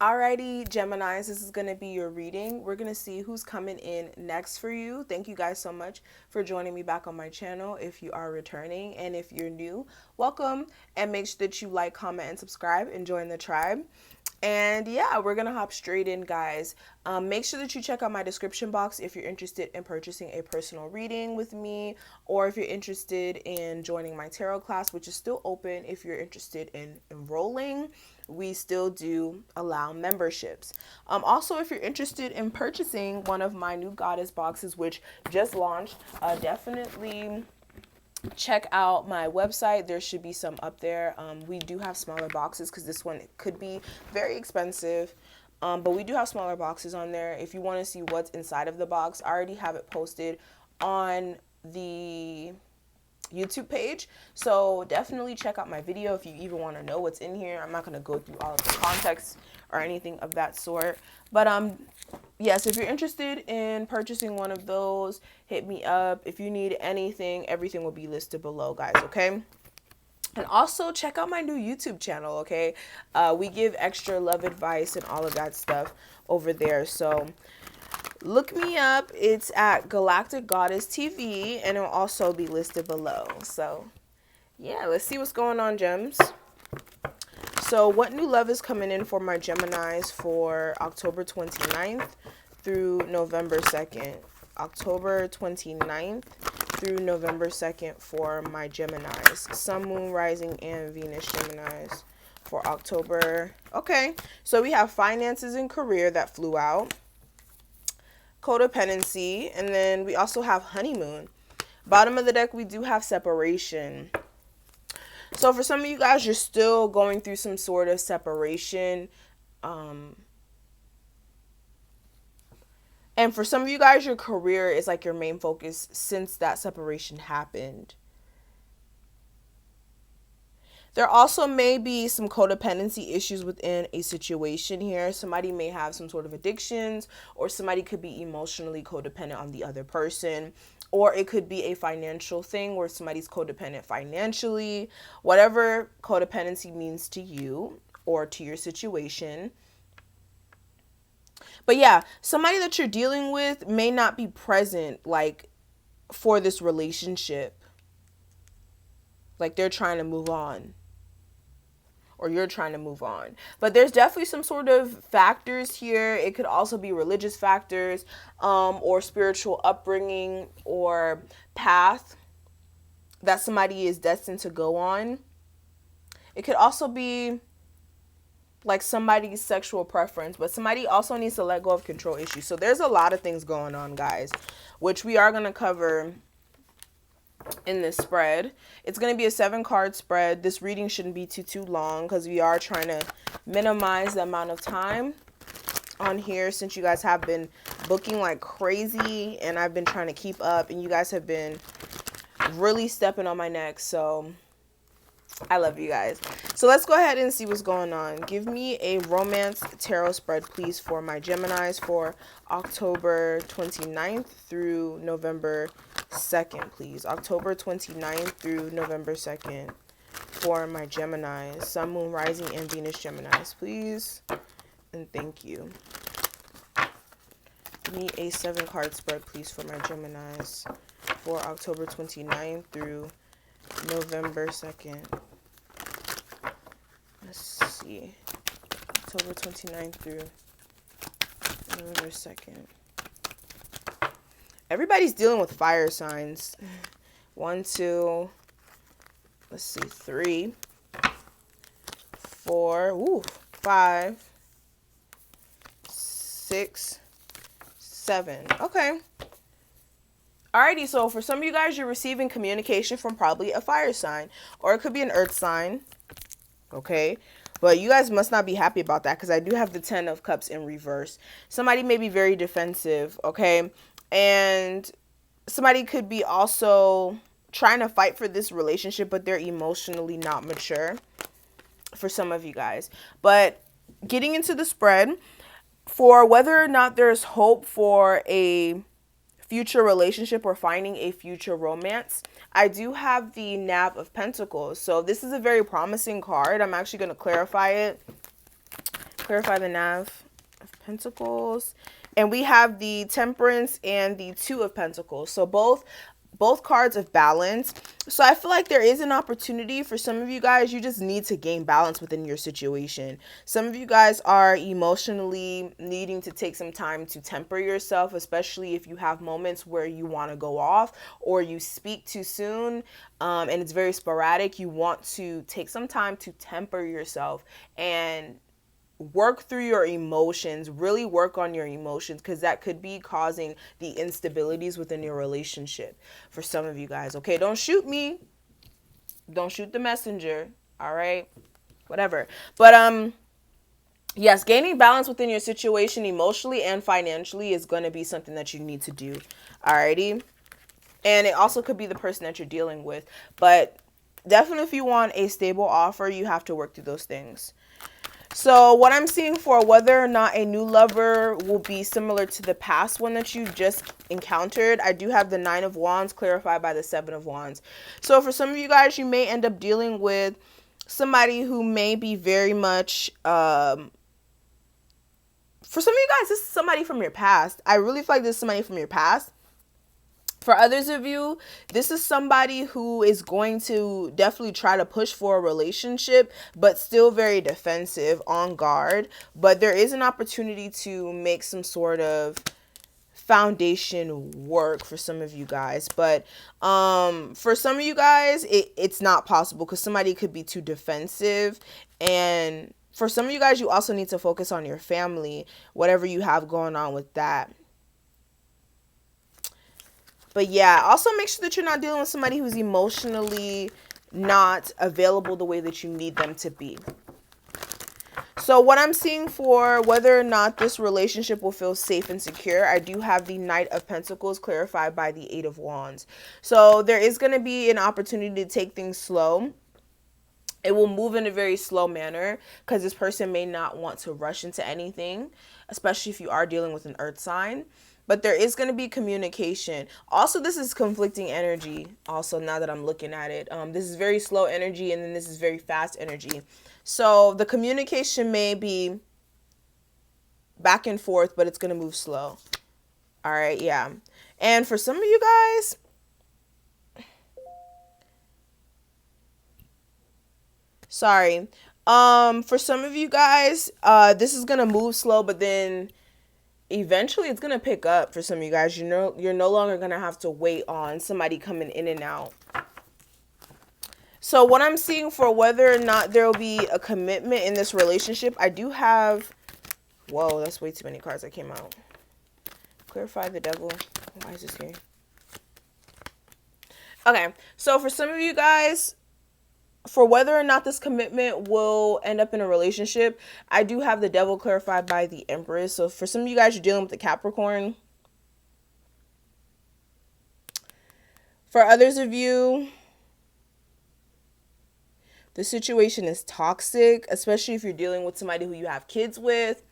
Alrighty, Geminis, this is going to be your reading. We're going to see who's coming in next for you. Thank you guys so much for joining me back on my channel if you are returning. And if you're new, welcome. And make sure that you like, comment, and subscribe and join the tribe. And yeah, we're going to hop straight in, guys. Make sure that you check out my description box if you're interested in purchasing a personal reading with me, or if you're interested in joining my tarot class, which is still open. If you're interested in enrolling, we still do allow memberships. Also, if you're interested in purchasing one of my new goddess boxes, which just launched, definitely check out my website. There should be some up there. We do have smaller boxes because this one could be very expensive, but we do have smaller boxes on there. If you want to see what's inside of the box, I already have it posted on the YouTube page, so definitely check out my video if you even want to know what's in here. I'm not going to go through all of the context or anything of that sort, but yes, if you're interested in purchasing one of those, hit me up. If you need anything, everything will be listed below, guys, okay? And also check out my new YouTube channel, okay? We give extra love advice and all of that stuff over there, so look me up. It's at Galactic Goddess TV, and it'll also be listed below. So yeah, let's see what's going on, gems. So what new love is coming in for my Geminis for October 29th through November 2nd? October 29th through November 2nd for my Geminis. Sun, Moon, Rising, and Venus Geminis for October. Okay, so we have finances and career that flew out. Codependency, and then we also have honeymoon. Bottom of the deck, we do have separation. So for some of you guys, you're still going through some sort of separation. And for some of you guys, your career is like your main focus since that separation happened. There also may be some codependency issues within a situation here. Somebody may have some sort of addictions, or somebody could be emotionally codependent on the other person, or it could be a financial thing where somebody's codependent financially. Whatever codependency means to you or to your situation. But yeah, somebody that you're dealing with may not be present like for this relationship. Like they're trying to move on, or you're trying to move on. But there's definitely some sort of factors here. It could also be religious factors, or spiritual upbringing or path that somebody is destined to go on. It could also be like somebody's sexual preference, but somebody also needs to let go of control issues. So there's a lot of things going on, guys, which we are going to cover in this spread. It's going to be a 7-card spread. This reading shouldn't be too long because we are trying to minimize the amount of time on here, since you guys have been booking like crazy and I've been trying to keep up, and you guys have been really stepping on my neck. So I love you guys. So let's go ahead and see what's going on. Give me a romance tarot spread, please, for my Geminis for October 29th through November 2nd, please. October 29th through November 2nd for my Geminis. Sun, Moon, Rising, and Venus Geminis, please. And thank you. Give me a 7-card spread, please, for my Geminis for October 29th through November 2nd. Let's see. October 29th through November 2nd. Everybody's dealing with fire signs. 1, 2, let's see, 3, 4, 5, 6, 7. Okay. Alrighty, so for some of you guys, you're receiving communication from probably a fire sign, or it could be an earth sign, okay? But you guys must not be happy about that, because I do have the 10 of Cups in reverse. Somebody may be very defensive, okay? And somebody could be also trying to fight for this relationship, but they're emotionally not mature for some of you guys. But getting into the spread, for whether or not there's hope for a future relationship or finding a future romance, I do have the Knave of Pentacles. So this is a very promising card. I'm actually going to clarify it Clarify the Nav of Pentacles. And we have the Temperance and the Two of Pentacles. So both cards of balance. So I feel like there is an opportunity for some of you guys. You just need to gain balance within your situation. Some of you guys are emotionally needing to take some time to temper yourself, especially if you have moments where you want to go off or you speak too soon, and it's very sporadic. You want to take some time to temper yourself and work through your emotions, really work on your emotions, because that could be causing the instabilities within your relationship for some of you guys. Okay, don't shoot me. Don't shoot the messenger. All right, whatever. But yes, gaining balance within your situation emotionally and financially is going to be something that you need to do. Alrighty. And it also could be the person that you're dealing with, but definitely if you want a stable offer, you have to work through those things. So what I'm seeing for whether or not a new lover will be similar to the past one that you just encountered, I do have the 9 of Wands clarified by the 7 of Wands. So for some of you guys, you may end up dealing with somebody who may be very much, for some of you guys, this is somebody from your past. I really feel like this is somebody from your past. For others of you, this is somebody who is going to definitely try to push for a relationship, but still very defensive, on guard. But there is an opportunity to make some sort of foundation work for some of you guys. But for some of you guys, it's not possible because somebody could be too defensive. And for some of you guys, you also need to focus on your family, whatever you have going on with that. But yeah, also make sure that you're not dealing with somebody who's emotionally not available the way that you need them to be. So what I'm seeing for whether or not this relationship will feel safe and secure, I do have the Knight of Pentacles clarified by the 8 of Wands. So there is going to be an opportunity to take things slow. It will move in a very slow manner because this person may not want to rush into anything, especially if you are dealing with an earth sign. But there is going to be communication. Also, this is conflicting energy. Also, now that I'm looking at it, this is very slow energy, and then this is very fast energy. So the communication may be back and forth, but it's going to move slow. All right, yeah. And for some of you guys, sorry. For some of you guys, this is going to move slow, but then eventually it's going to pick up for some of you guys. You know, you're no longer going to have to wait on somebody coming in and out. So what I'm seeing for whether or not there will be a commitment in this relationship, I do have, whoa, that's way too many cards that came out. Clarify the Devil. Why is this here? Okay, so for some of you guys, for whether or not this commitment will end up in a relationship, I do have the Devil clarified by the Empress. So for some of you guys, you're dealing with the Capricorn. For others of you, the situation is toxic, especially if you're dealing with somebody who you have kids with.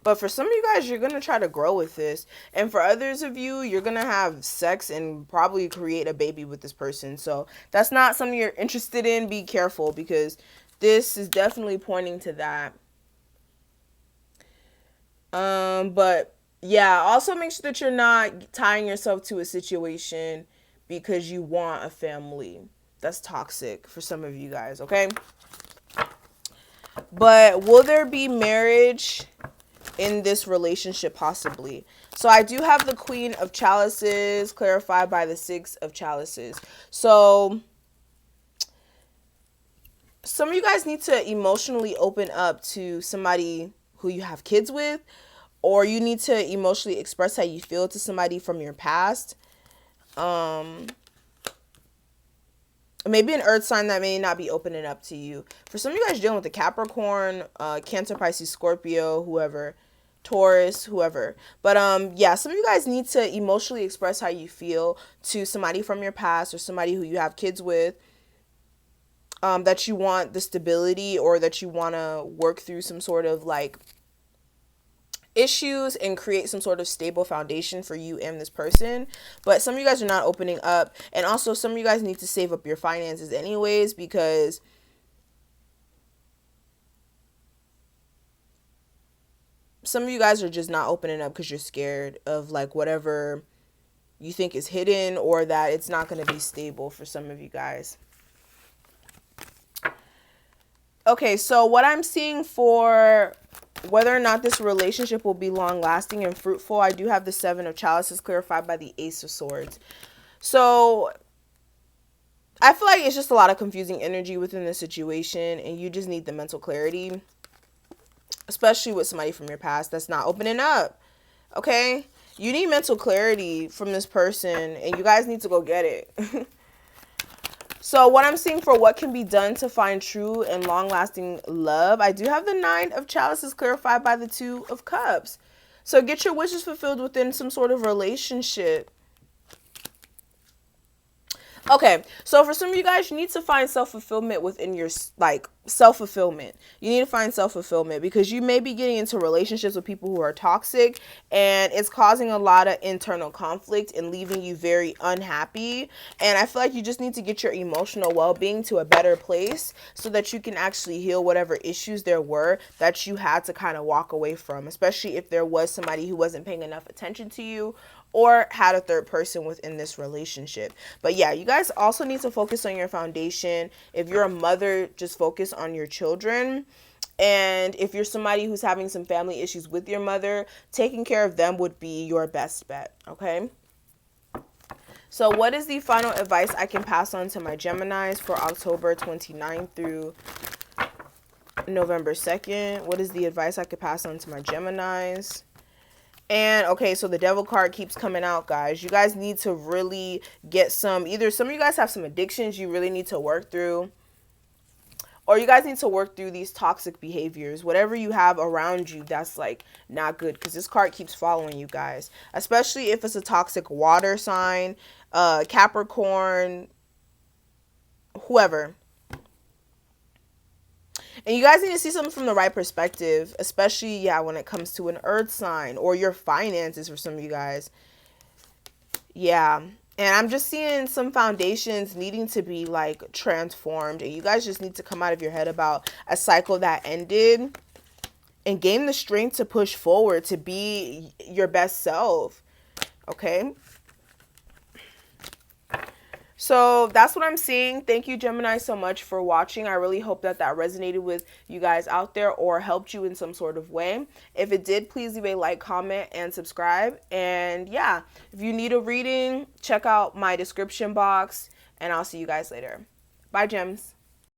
But for some of you guys, you're going to try to grow with this. And for others of you, you're going to have sex and probably create a baby with this person. So that's not something you're interested in. Be careful because this is definitely pointing to that. But yeah, also make sure that you're not tying yourself to a situation because you want a family. That's toxic for some of you guys, okay? But will there be marriage in this relationship? Possibly. So I do have the Queen of Chalices clarified by the 6 of Chalices. So some of you guys need to emotionally open up to somebody who you have kids with, or you need to emotionally express how you feel to somebody from your past. Maybe an earth sign that may not be opening up to you. For some of you guys dealing with the Capricorn, Cancer, Pisces, Scorpio, whoever, Taurus, whoever. But yeah, some of you guys need to emotionally express how you feel to somebody from your past or somebody who you have kids with, that you want the stability or that you want to work through some sort of like issues and create some sort of stable foundation for you and this person. But some of you guys are not opening up, and also some of you guys need to save up your finances anyways, because some of you guys are just not opening up because you're scared of like whatever you think is hidden, or that it's not going to be stable for some of you guys. Okay, so what I'm seeing for whether or not this relationship will be long lasting and fruitful, I do have the Seven of Chalices clarified by the Ace of Swords. So I feel like it's just a lot of confusing energy within the situation, and you just need the mental clarity, especially with somebody from your past that's not opening up. Okay? You need mental clarity from this person, and you guys need to go get it. So what I'm seeing for what can be done to find true and long-lasting love, I do have the Nine of Chalices clarified by the Two of Cups. So get your wishes fulfilled within some sort of relationship. Okay, so for some of you guys, you need to find self-fulfillment within your, like, self-fulfillment. You need to find self-fulfillment because you may be getting into relationships with people who are toxic, and it's causing a lot of internal conflict and leaving you very unhappy. And I feel like you just need to get your emotional well-being to a better place so that you can actually heal whatever issues there were that you had to kind of walk away from, especially if there was somebody who wasn't paying enough attention to you or had a third person within this relationship. But yeah, you guys also need to focus on your foundation. If you're a mother, just focus on your children. And if you're somebody who's having some family issues with your mother, taking care of them would be your best bet, okay? So what is the final advice I can pass on to my Geminis for October 29th through November 2nd? What is the advice I could pass on to my Geminis? And okay, so the Devil card keeps coming out, guys. You guys need to really get either some of you guys have some addictions you really need to work through, or you guys need to work through these toxic behaviors, whatever you have around you that's like not good, because this card keeps following you guys, especially if it's a toxic water sign, Capricorn, whoever. And you guys need to see something from the right perspective, especially, yeah, when it comes to an earth sign or your finances for some of you guys. Yeah. And I'm just seeing some foundations needing to be like transformed. And you guys just need to come out of your head about a cycle that ended and gain the strength to push forward, to be your best self. Okay. So that's what I'm seeing. Thank you, Gemini, so much for watching. I really hope that resonated with you guys out there or helped you in some sort of way. If it did, please leave a like, comment, and subscribe. And yeah, if you need a reading, check out my description box, and I'll see you guys later. Bye, Gems.